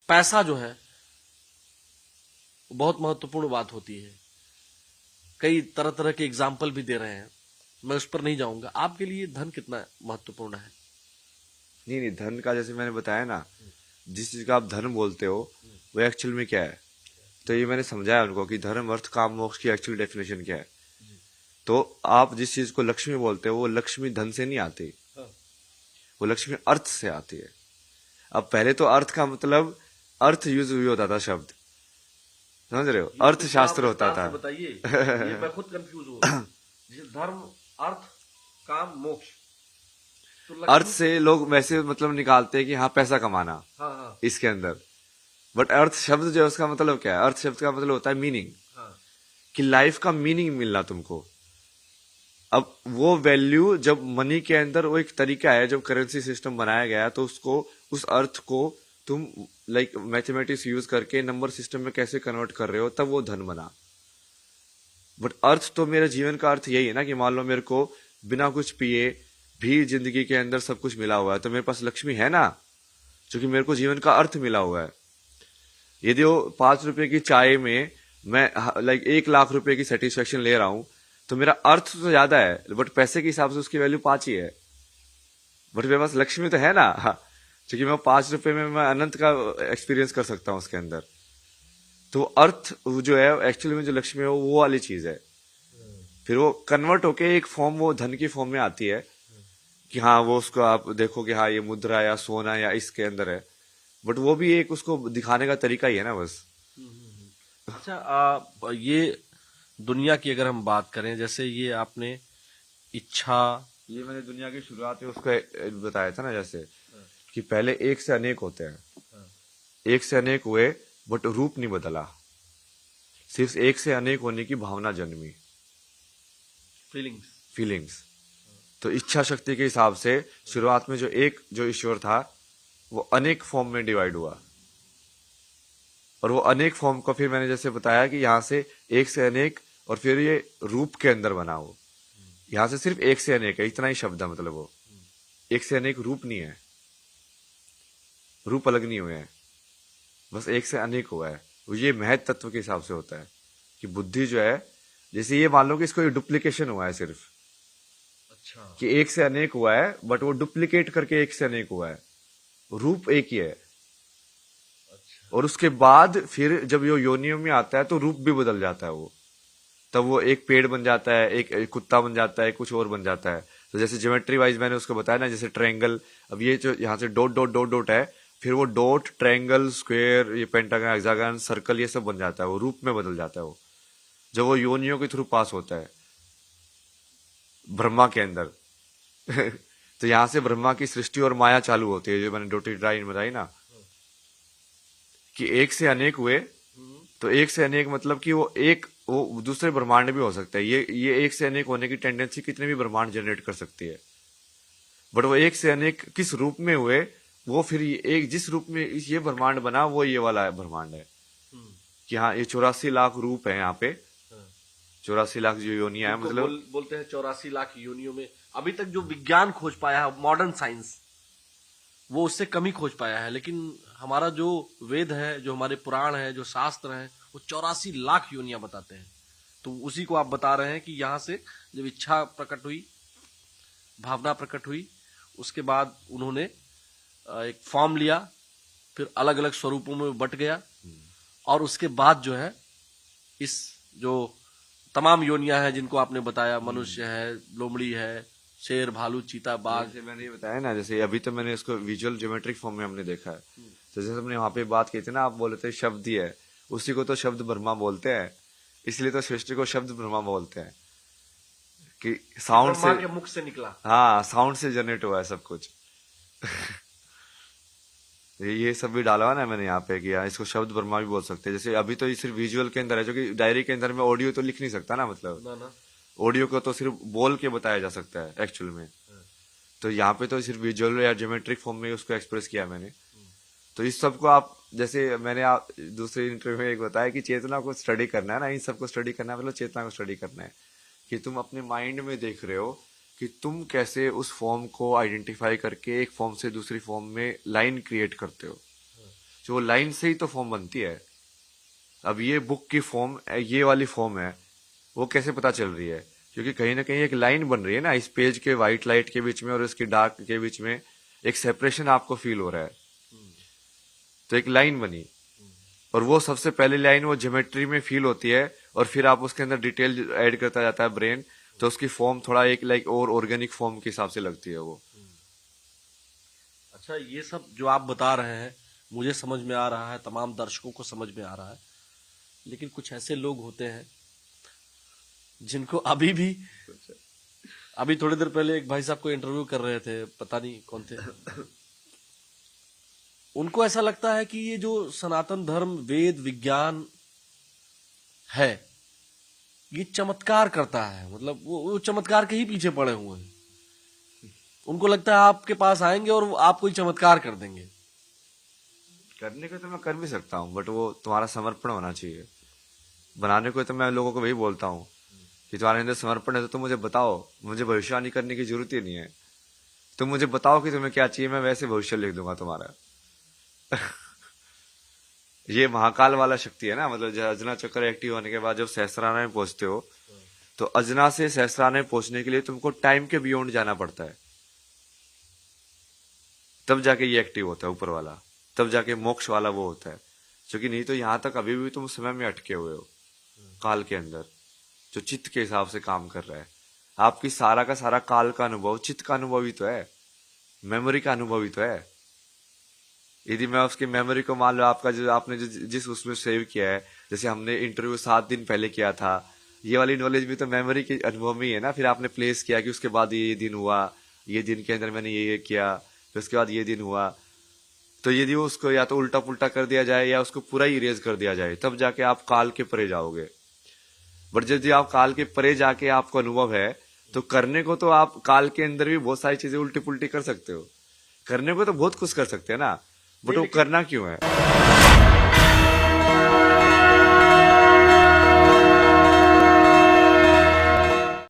पैसा जो है बहुत महत्वपूर्ण बात होती है। कई तरह तरह के एग्जाम्पल भी दे रहे हैं, मैं उस पर नहीं जाऊंगा। आपके लिए धन कितना महत्वपूर्ण है? नहीं नहीं, धन का जैसे मैंने बताया ना, जिस चीज का आप धन बोलते हो वो एक्चुअल में क्या है, तो ये मैंने समझाया उनको कि धर्म अर्थ काम मोक्ष की एक्चुअल डेफिनेशन क्या है। तो आप जिस चीज को लक्ष्मी बोलते हो वो लक्ष्मी धन से नहीं आती, वो लक्ष्मी अर्थ से आती है। अब पहले तो अर्थ का मतलब अर्थ यूज हुई होता था शब्द, समझ रहे हो, अर्थशास्त्र होता था। बताइए, ये मैं खुद कंफ्यूज हूँ। धर्म, अर्थ, काम, मोक्ष, तो अर्थ से लोग वैसे मतलब निकालते हैं कि हाँ पैसा कमाना, हाँ हाँ इसके अंदर। बट अर्थ शब्द जो है उसका मतलब क्या है, अर्थ शब्द का मतलब होता है मीनिंग, हाँ। कि लाइफ का मीनिंग मिलना तुमको। अब वो वैल्यू जब मनी के अंदर, वो एक तरीका है जब करेंसी सिस्टम बनाया गया, तो उसको, उस अर्थ को तुम लाइक मैथमेटिक्स यूज करके नंबर सिस्टम में कैसे कन्वर्ट कर रहे हो, तब वो धन बना। बट अर्थ तो मेरे जीवन का अर्थ यही है ना कि मान लो मेरे को बिना कुछ पिए भी जिंदगी के अंदर सब कुछ मिला हुआ है, तो मेरे पास लक्ष्मी है ना, क्योंकि मेरे को जीवन का अर्थ मिला हुआ है। यदि वो 5 रुपए की चाय में मैं लाइक 1 लाख रुपए की सेटिस्फेक्शन ले रहा हूं, तो मेरा अर्थ तो ज्यादा है, बट पैसे के हिसाब से उसकी वैल्यू 5 ही है। बट मेरे पास लक्ष्मी तो है ना, क्योंकि मैं 5 रुपए में मैं अनंत का एक्सपीरियंस कर सकता हूं उसके अंदर। तो अर्थ जो है एक्चुअली में, जो लक्ष्मी है वो वाली चीज है। फिर वो कन्वर्ट होके एक फॉर्म, वो धन की फॉर्म में आती है कि हाँ वो उसको आप देखो कि हाँ ये मुद्रा या सोना या इसके अंदर है, बट वो भी एक उसको दिखाने का तरीका ही है ना बस। अच्छा, ये दुनिया की अगर हम बात करें, जैसे ये आपने इच्छा, ये मैंने दुनिया की शुरुआत में उसको बताया था ना, जैसे कि पहले एक से अनेक होते हैं, एक से अनेक हुए बट रूप नहीं बदला, सिर्फ एक से अनेक होने की भावना जन्मी, फीलिंग्स। तो इच्छा शक्ति के हिसाब से शुरुआत में जो ईश्वर था वो अनेक फॉर्म में डिवाइड हुआ, और वो अनेक फॉर्म को फिर मैंने जैसे बताया कि यहां से एक से अनेक, और फिर ये रूप के अंदर बना। वो यहां से सिर्फ एक से अनेक है, इतना ही शब्द है, मतलब वो एक से अनेक रूप नहीं है, रूप अलग नहीं हुए हैं, बस एक से अनेक हुआ है। ये महत तत्व के हिसाब से होता है कि बुद्धि जो है, जैसे ये मान लो कि इसको डुप्लीकेशन हुआ है सिर्फ, अच्छा, कि एक से अनेक हुआ है बट वो डुप्लीकेट करके एक से अनेक हुआ है, रूप एक ही है। और उसके बाद फिर जब ये योनियों में आता है तो रूप भी बदल जाता है वो, तब वो एक पेड़ बन जाता है, एक कुत्ता बन जाता है, कुछ और बन जाता है। तो जैसे ज्योमेट्री वाइज मैंने उसको बताया ना, जैसे ट्रायंगल, अब ये जो यहाँ से डॉट डॉट डॉट डॉट है, फिर वो डॉट, ट्रायंगल, स्क्वायर, ये पेंटागन, हेक्सागन, सर्कल, ये सब बन जाता है, वो रूप में बदल जाता है वो, जब वो योनियों के थ्रू पास होता है ब्रह्मा के अंदर। तो यहाँ से ब्रह्मा की सृष्टि और माया चालू होती है, जो मैंने डॉटेड लाइन बताई ना, कि एक से अनेक हुए। तो एक से अनेक मतलब कि वो दूसरे ब्रह्मांड भी हो सकता है। ये एक से अनेक होने की टेंडेंसी कितने भी ब्रह्मांड जनरेट कर सकती है, बट वो एक से अनेक किस रूप में हुए, वो फिर एक जिस रूप में ये ब्रह्मांड बना वो ये वाला ब्रह्मांड है। कि हाँ ये 84 लाख रूप है यहाँ पे, 84 लाख जो योनिया है, मतलब बोलते हैं 84 लाख योनियों में अभी तक जो विज्ञान खोज पाया है, मॉडर्न साइंस, वो उससे कम ही खोज पाया है। लेकिन हमारा जो वेद है, जो हमारे पुराण है, जो शास्त्र है, वो 84 लाख योनियां बताते हैं। तो उसी को आप बता रहे हैं कि यहाँ से जब इच्छा प्रकट हुई, भावना प्रकट हुई, उसके बाद उन्होंने एक फॉर्म लिया, फिर अलग अलग स्वरूपों में बट गया, और उसके बाद जो है इस जो तमाम योनियां हैं जिनको आपने बताया, मनुष्य है, लोमड़ी है, शेर, भालू, चीता, बाघ, जैसे मैंने ये बताया ना, जैसे अभी तो मैंने इसको विजुअल ज्योमेट्रिक फॉर्म में हमने देखा है। तो जैसे हमने वहां पे बात की थी ना, आप बोले थे शब्द ही है, उसी को तो शब्द ब्रह्मा बोलते हैं, इसलिए तो सृष्टि को शब्द ब्रह्मा बोलते हैं, कि साउंड से, के मुख से निकला। हाँ साउंड से जनरेट हुआ है सब कुछ। ये सब भी डाला हुआ ना मैंने यहाँ पे, किया इसको शब्द ब्रह्मा भी बोल सकते हैं। जैसे अभी तो ये सिर्फ विजुअल के अंदर है, जो कि डायरी के अंदर में ऑडियो तो लिख नहीं सकता ना, मतलब ऑडियो को तो सिर्फ बोल के बताया जा सकता है एक्चुअल में। तो यहाँ पे तो सिर्फ विजुअल या ज्योमेट्रिक फॉर्म में उसको एक्सप्रेस किया मैंने। तो इस सब को आप, जैसे मैंने आप दूसरे इंटरव्यू में एक बताया कि चेतना को स्टडी करना है ना, इन सबको स्टडी करना है, मतलब चेतना को स्टडी करना है, कि तुम अपने माइंड में देख रहे हो कि तुम कैसे उस फॉर्म को आइडेंटिफाई करके एक फॉर्म से दूसरी फॉर्म में लाइन क्रिएट करते हो। जो लाइन से ही तो फॉर्म बनती है। अब ये बुक की फॉर्म, ये वाली फॉर्म है, वो कैसे पता चल रही है? क्योंकि कहीं ना कहीं एक लाइन बन रही है ना, इस पेज के व्हाइट लाइट के बीच में और इसकी डार्क के बीच में एक सेपरेशन आपको फील हो रहा है, तो एक लाइन बनी। और वो सबसे पहली लाइन वो ज्योमेट्री में फील होती है, और फिर आप उसके अंदर डिटेल ऐड करता जाता है ब्रेन, तो उसकी फॉर्म थोड़ा एक लाइक और ऑर्गेनिक फॉर्म के हिसाब से लगती है वो। अच्छा, ये सब जो आप बता रहे हैं मुझे समझ में आ रहा है, तमाम दर्शकों को समझ में आ रहा है, लेकिन कुछ ऐसे लोग होते हैं जिनको अभी थोड़ी देर पहले एक भाई साहब को इंटरव्यू कर रहे थे, पता नहीं कौन थे, उनको ऐसा लगता है कि ये जो सनातन धर्म, वेद, विज्ञान है, ये चमत्कार करता है। मतलब वो चमत्कार के ही पीछे पड़े हुए हैं। उनको लगता है आपके पास आएंगे और आप कोई चमत्कार कर देंगे। करने को तो मैं कर भी सकता हूँ, बट वो तुम्हारा समर्पण होना चाहिए। बनाने को तो मैं लोगों को वही बोलता हूँ कि तुम्हारे अंदर समर्पण है तो तुम मुझे बताओ, मुझे भविष्यवाणी करने की जरूरत ही नहीं है। तुम मुझे बताओ कि तुम्हें क्या चाहिए, मैं वैसे भविष्य लिख दूंगा तुम्हारा। ये महाकाल वाला शक्ति है ना, मतलब जब अजना चक्र एक्टिव होने के बाद जब सहस्राना में पहुंचते हो, तो अजना से सहस्राना में पहुंचने के लिए तुमको टाइम के बियॉन्ड जाना पड़ता है, तब जाके ये एक्टिव होता है ऊपर वाला, तब जाके मोक्ष वाला वो होता है। क्योंकि नहीं तो यहां तक अभी भी तुम समय में अटके हुए हो, काल के अंदर जो चित्त के हिसाब से काम कर रहा है। आपकी सारा का सारा काल का अनुभव चित्त का अनुभव ही तो है, मेमोरी का अनुभव ही तो है। यदि मैं उसकी मेमोरी को मान लो, आपका जो आपने जिस उसमें सेव किया है, जैसे हमने इंटरव्यू 7 दिन पहले किया था, ये वाली नॉलेज भी तो मेमोरी के अनुभव में ही है ना। फिर आपने प्लेस किया कि उसके बाद ये दिन हुआ, ये दिन के अंदर मैंने ये किया, फिर उसके बाद ये दिन हुआ। तो यदि उसको या तो उल्टा पुल्टा कर दिया जाए या उसको पूरा ही इरेज कर दिया जाए, तब जाके आप काल के परे जाओगे। बट यदि आप काल के परे जाके आपको अनुभव है, तो करने को तो आप काल के अंदर भी बहुत सारी चीजें उल्टी पुल्टी कर सकते हो। करने को तो बहुत कुछ कर सकते हैं ना, बट वो करना क्यों है?